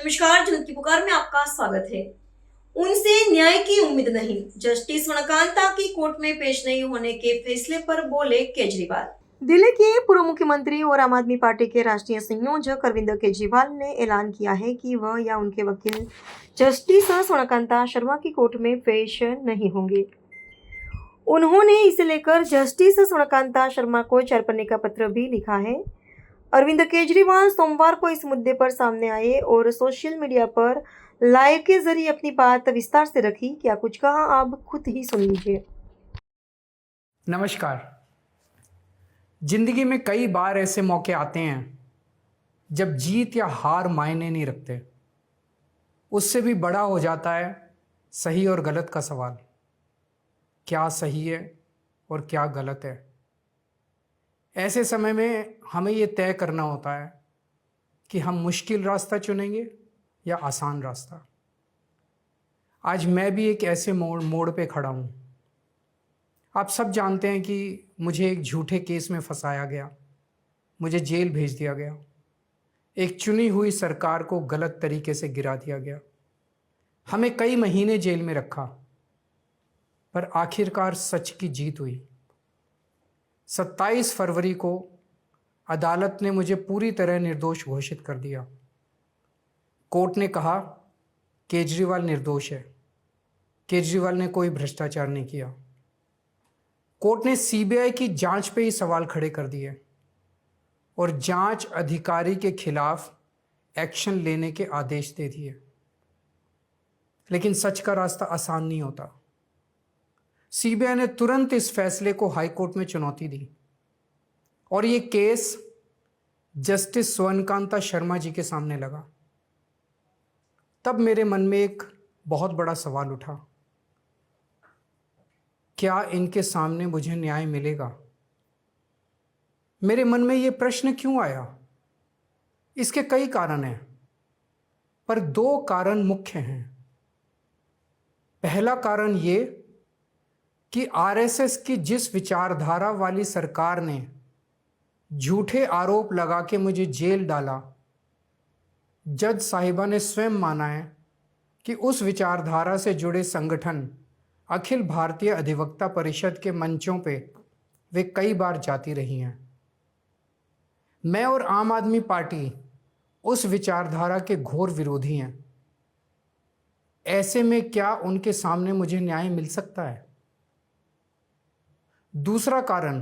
नमस्कार, जनता की पुकार में आपका स्वागत है। उनसे न्याय की उम्मीद नहीं, जस्टिस स्वर्णकांता की कोर्ट में पेश नहीं होने के फैसले पर बोले केजरीवाल। दिल्ली के पूर्व मुख्यमंत्री और आम आदमी पार्टी के राष्ट्रीय संयोजक अरविंद केजरीवाल ने ऐलान किया है कि वह या उनके वकील जस्टिस स्वर्णकांता शर्मा की कोर्ट में पेश नहीं होंगे। उन्होंने इसे लेकर जस्टिस स्वर्णकांता शर्मा को 4 पन्ने का पत्र भी लिखा है। अरविंद केजरीवाल सोमवार को इस मुद्दे पर सामने आए और सोशल मीडिया पर लाइव के जरिए अपनी बात विस्तार से रखी। क्या कुछ कहा, आप खुद ही सुन लीजिए। नमस्कार। जिंदगी में कई बार ऐसे मौके आते हैं जब जीत या हार मायने नहीं रखते। उससे भी बड़ा हो जाता है सही और गलत का सवाल। क्या सही है और क्या गलत है। ऐसे समय में हमें ये तय करना होता है कि हम मुश्किल रास्ता चुनेंगे या आसान रास्ता। आज मैं भी एक ऐसे मोड़ पे खड़ा हूँ। आप सब जानते हैं कि मुझे एक झूठे केस में फंसाया गया, मुझे जेल भेज दिया गया, एक चुनी हुई सरकार को गलत तरीके से गिरा दिया गया, हमें कई महीने जेल में रखा, पर आखिरकार सच की जीत हुई। 27 फरवरी को अदालत ने मुझे पूरी तरह निर्दोष घोषित कर दिया। कोर्ट ने कहा केजरीवाल निर्दोष है, केजरीवाल ने कोई भ्रष्टाचार नहीं किया। कोर्ट ने सीबीआई की जांच पे ही सवाल खड़े कर दिए और जांच अधिकारी के खिलाफ एक्शन लेने के आदेश दे दिए। लेकिन सच का रास्ता आसान नहीं होता। सीबीआई ने तुरंत इस फैसले को हाई कोर्ट में चुनौती दी और ये केस जस्टिस स्वर्णकांता शर्मा जी के सामने लगा। तब मेरे मन में एक बहुत बड़ा सवाल उठा, क्या इनके सामने मुझे न्याय मिलेगा? मेरे मन में ये प्रश्न क्यों आया? इसके कई कारण हैं, पर 2 कारण मुख्य हैं। पहला कारण ये कि आरएसएस की जिस विचारधारा वाली सरकार ने झूठे आरोप लगा के मुझे जेल डाला, जज साहिबा ने स्वयं माना है कि उस विचारधारा से जुड़े संगठन अखिल भारतीय अधिवक्ता परिषद के मंचों पे वे कई बार जाती रही हैं। मैं और आम आदमी पार्टी उस विचारधारा के घोर विरोधी हैं। ऐसे में क्या उनके सामने मुझे न्याय मिल सकता है? दूसरा कारण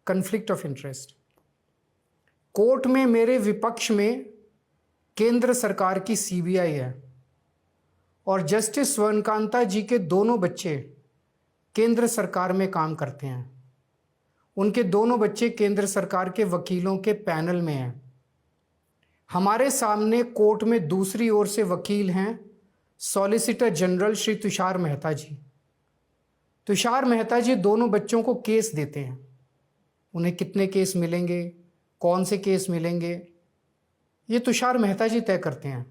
कॉन्फ्लिक्ट ऑफ इंटरेस्ट। कोर्ट में मेरे विपक्ष में केंद्र सरकार की सीबीआई है और जस्टिस स्वर्णकांता जी के दोनों बच्चे केंद्र सरकार में काम करते हैं। उनके दोनों बच्चे केंद्र सरकार के वकीलों के पैनल में हैं। हमारे सामने कोर्ट में दूसरी ओर से वकील हैं सॉलिसिटर जनरल श्री तुषार मेहता जी। तुषार मेहता जी दोनों बच्चों को केस देते हैं। उन्हें कितने केस मिलेंगे, कौन से केस मिलेंगे, ये तुषार मेहता जी तय करते हैं।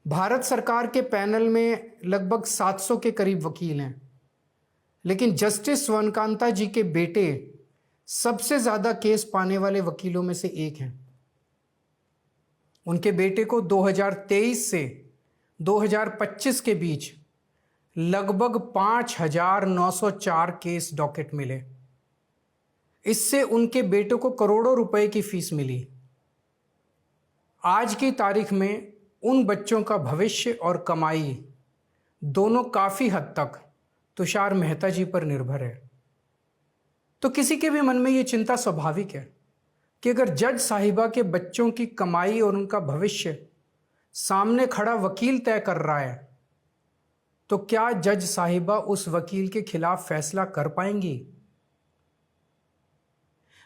भारत सरकार के पैनल में लगभग 700 के करीब वकील हैं, लेकिन जस्टिस स्वर्णकांता जी के बेटे सबसे ज़्यादा केस पाने वाले वकीलों में से एक हैं। उनके बेटे को 2023 से 2025 के बीच लगभग 5,904 केस डॉकेट मिले। इससे उनके बेटे को करोड़ों रुपए की फीस मिली। आज की तारीख में उन बच्चों का भविष्य और कमाई दोनों काफ़ी हद तक तुषार मेहता जी पर निर्भर है। तो किसी के भी मन में ये चिंता स्वाभाविक है कि अगर जज साहिबा के बच्चों की कमाई और उनका भविष्य सामने खड़ा वकील तय कर रहा है, तो क्या जज साहिबा उस वकील के खिलाफ फैसला कर पाएंगी?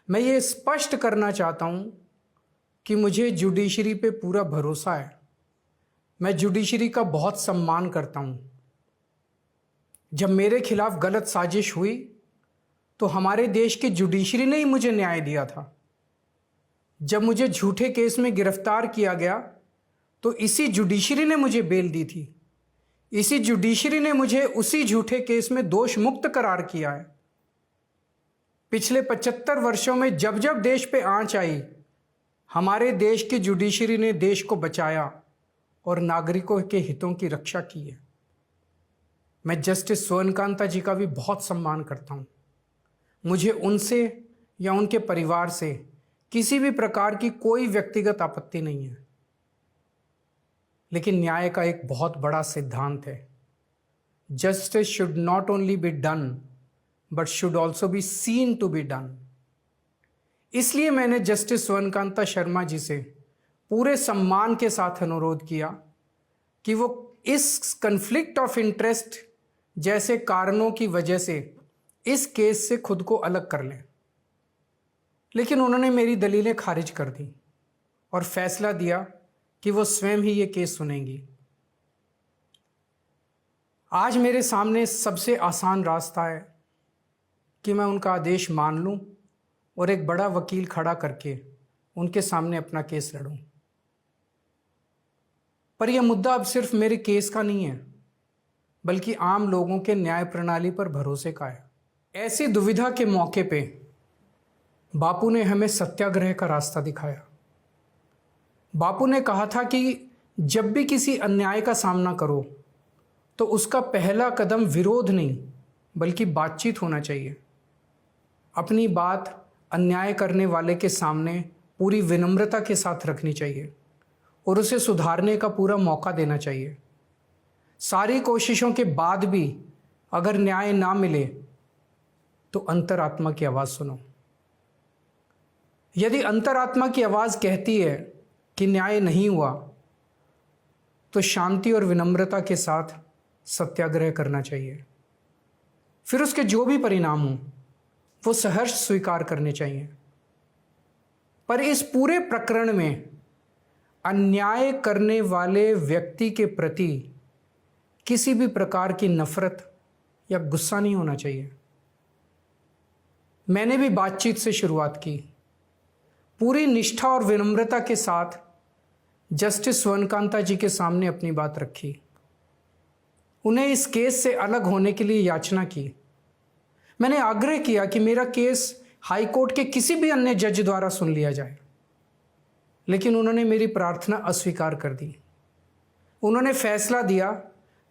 मैं ये स्पष्ट करना चाहता हूं कि मुझे जुडिशरी पे पूरा भरोसा है। मैं जुडिशरी का बहुत सम्मान करता हूं। जब मेरे खिलाफ गलत साजिश हुई तो हमारे देश की जुडिशरी ने ही मुझे न्याय दिया था। जब मुझे झूठे केस में गिरफ्तार किया गया तो इसी जुडिशरी ने मुझे बेल दी थी। इसी जुडिशरी ने मुझे उसी झूठे केस में दोष मुक्त करार किया है। पिछले 75 वर्षों में जब जब देश पे आंच आई, हमारे देश की जुडिशरी ने देश को बचाया और नागरिकों के हितों की रक्षा की है। मैं जस्टिस स्वर्णकांता जी का भी बहुत सम्मान करता हूँ। मुझे उनसे या उनके परिवार से किसी भी प्रकार की कोई व्यक्तिगत आपत्ति नहीं है। लेकिन न्याय का एक बहुत बड़ा सिद्धांत है, justice should not only be done but should also be seen to be done. इसलिए मैंने जस्टिस स्वर्णकांता शर्मा जी से पूरे सम्मान के साथ अनुरोध किया कि वो इस कन्फ्लिक्ट ऑफ इंटरेस्ट जैसे कारणों की वजह से इस केस से खुद को अलग कर लें। लेकिन उन्होंने मेरी दलीलें खारिज कर दी और फैसला दिया कि वो स्वयं ही ये केस सुनेंगी। आज मेरे सामने सबसे आसान रास्ता है कि मैं उनका आदेश मान लूं और एक बड़ा वकील खड़ा करके उनके सामने अपना केस लड़ूं। पर यह मुद्दा अब सिर्फ मेरे केस का नहीं है, बल्कि आम लोगों के न्याय प्रणाली पर भरोसे का है। ऐसी दुविधा के मौके पे बापू ने हमें सत्याग्रह का रास्ता दिखाया। बापू ने कहा था कि जब भी किसी अन्याय का सामना करो तो उसका पहला कदम विरोध नहीं बल्कि बातचीत होना चाहिए। अपनी बात अन्याय करने वाले के सामने पूरी विनम्रता के साथ रखनी चाहिए और उसे सुधारने का पूरा मौका देना चाहिए। सारी कोशिशों के बाद भी अगर न्याय ना मिले तो अंतरात्मा की आवाज़ सुनो। यदि अंतरात्मा की आवाज़ कहती है कि न्याय नहीं हुआ तो शांति और विनम्रता के साथ सत्याग्रह करना चाहिए। फिर उसके जो भी परिणाम हों वो सहर्ष स्वीकार करने चाहिए। पर इस पूरे प्रकरण में अन्याय करने वाले व्यक्ति के प्रति किसी भी प्रकार की नफरत या गुस्सा नहीं होना चाहिए। मैंने भी बातचीत से शुरुआत की, पूरी निष्ठा और विनम्रता के साथ जस्टिस स्वर्णकांता जी के सामने अपनी बात रखी। उन्हें इस केस से अलग होने के लिए याचना की। मैंने आग्रह किया कि मेरा केस हाई कोर्ट के किसी भी अन्य जज द्वारा सुन लिया जाए, लेकिन उन्होंने मेरी प्रार्थना अस्वीकार कर दी। उन्होंने फैसला दिया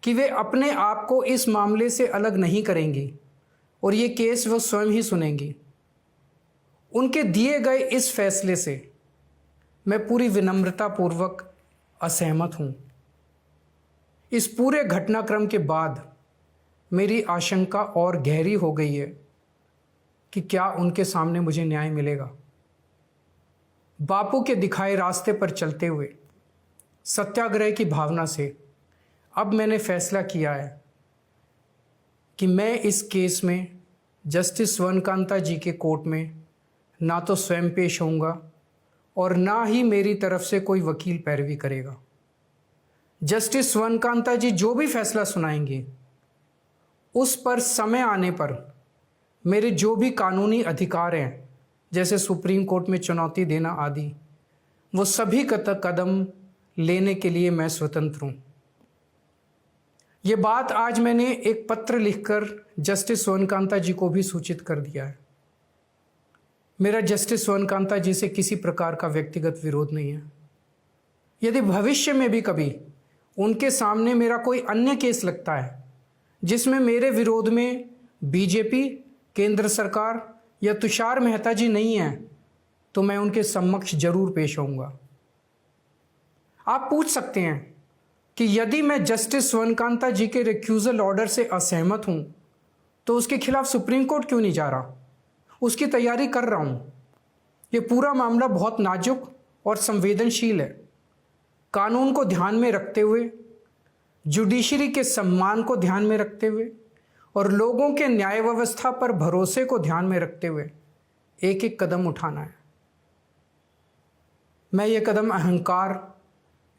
कि वे अपने आप को इस मामले से अलग नहीं करेंगी और ये केस वो स्वयं ही सुनेंगी। उनके दिए गए इस फैसले से मैं पूरी विनम्रतापूर्वक असहमत हूँ। इस पूरे घटनाक्रम के बाद मेरी आशंका और गहरी हो गई है कि क्या उनके सामने मुझे न्याय मिलेगा। बापू के दिखाए रास्ते पर चलते हुए सत्याग्रह की भावना से अब मैंने फैसला किया है कि मैं इस केस में जस्टिस स्वर्णकांता जी के कोर्ट में ना तो स्वयं पेश होऊंगा और ना ही मेरी तरफ से कोई वकील पैरवी करेगा। जस्टिस स्वर्णकांता जी जो भी फैसला सुनाएंगे उस पर समय आने पर मेरे जो भी कानूनी अधिकार हैं, जैसे सुप्रीम कोर्ट में चुनौती देना आदि, वो सभी कदम लेने के लिए मैं स्वतंत्र हूँ। ये बात आज मैंने एक पत्र लिखकर जस्टिस स्वर्णकांता जी को भी सूचित कर दिया है। मेरा जस्टिस स्वर्णकांता जी से किसी प्रकार का व्यक्तिगत विरोध नहीं है। यदि भविष्य में भी कभी उनके सामने मेरा कोई अन्य केस लगता है जिसमें मेरे विरोध में बीजेपी, केंद्र सरकार या तुषार मेहता जी नहीं हैं, तो मैं उनके समक्ष जरूर पेश होऊंगा। आप पूछ सकते हैं कि यदि मैं जस्टिस स्वर्णकांता जी के रिक्यूजल ऑर्डर से असहमत हूं तो उसके खिलाफ सुप्रीम कोर्ट क्यों नहीं जा रहा? उसकी तैयारी कर रहा हूं। ये पूरा मामला बहुत नाजुक और संवेदनशील है। कानून को ध्यान में रखते हुए, जुडिशरी के सम्मान को ध्यान में रखते हुए और लोगों के न्याय व्यवस्था पर भरोसे को ध्यान में रखते हुए एक एक कदम उठाना है। मैं ये कदम अहंकार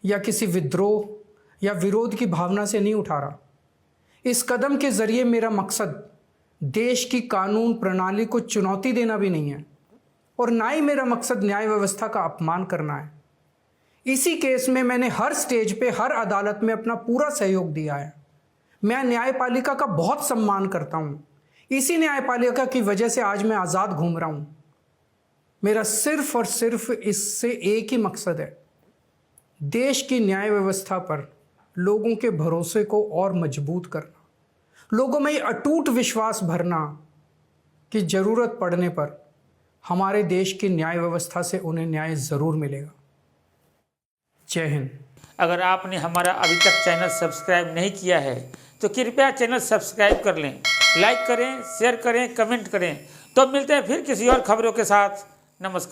या किसी विद्रोह या विरोध की भावना से नहीं उठा रहा। इस कदम के जरिए मेरा मकसद देश की कानून प्रणाली को चुनौती देना भी नहीं है और ना ही मेरा मकसद न्याय व्यवस्था का अपमान करना है। इसी केस में मैंने हर स्टेज पे, हर अदालत में अपना पूरा सहयोग दिया है। मैं न्यायपालिका का बहुत सम्मान करता हूँ। इसी न्यायपालिका की वजह से आज मैं आज़ाद घूम रहा हूँ। मेरा सिर्फ और सिर्फ इससे एक ही मकसद है, देश की न्याय व्यवस्था पर लोगों के भरोसे को और मजबूत करना, लोगों में ये अटूट विश्वास भरना कि ज़रूरत पड़ने पर हमारे देश की न्याय व्यवस्था से उन्हें न्याय ज़रूर मिलेगा। जय हिंद। अगर आपने हमारा अभी तक चैनल सब्सक्राइब नहीं किया है तो कृपया चैनल सब्सक्राइब कर लें, लाइक करें, शेयर करें, कमेंट करें। तो मिलते हैं फिर किसी और खबरों के साथ। नमस्कार।